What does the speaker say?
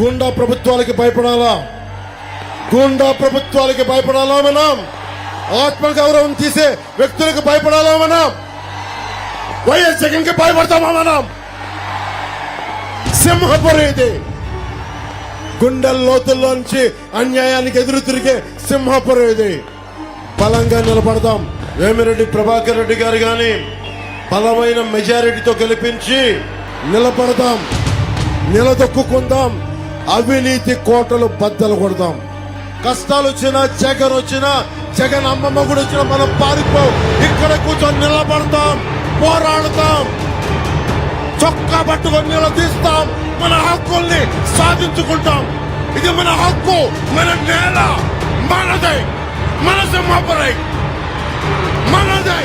గుండా ప్రభుత్వాలకి భయపడాలా? గుండా ప్రభుత్వాలకి భయపడాలా మనం? ఆత్మగౌరవం తీసే వ్యక్తులకు భయపడాలా మనం? వైఎస్ జగన్ కి భయపడతామా మనం? సింహపురి ఇది. గుండెల లోతుల్లోంచి అన్యాయానికి ఎదురు తిరిగే సింహపురి ఇది. బలంగా నిలబడదాం. వేమిరెడ్డి ప్రభాకర్ రెడ్డి గారు గాని బలమైన మెజారిటీతో గెలిపించి నిలబడదాం, నిలదొక్కుందాం. అవినీతి కోటలు బద్దలు కొడదాం. కష్టాలు వచ్చినా, జగన్ వచ్చినా, జగన్ అమ్మమ్మ కూడా వచ్చినా మనం పారిపోం. ఇక్కడ కూర్చొని నిలబడతాం, పోరాడతాం, చొక్కా పట్టుకొని నిలదీస్తాం. మన హక్కుల్ని సాధించుకుంటాం. ఇది మన హక్కు, మన నేల, మనదే, మన సింహపురి, మనదే.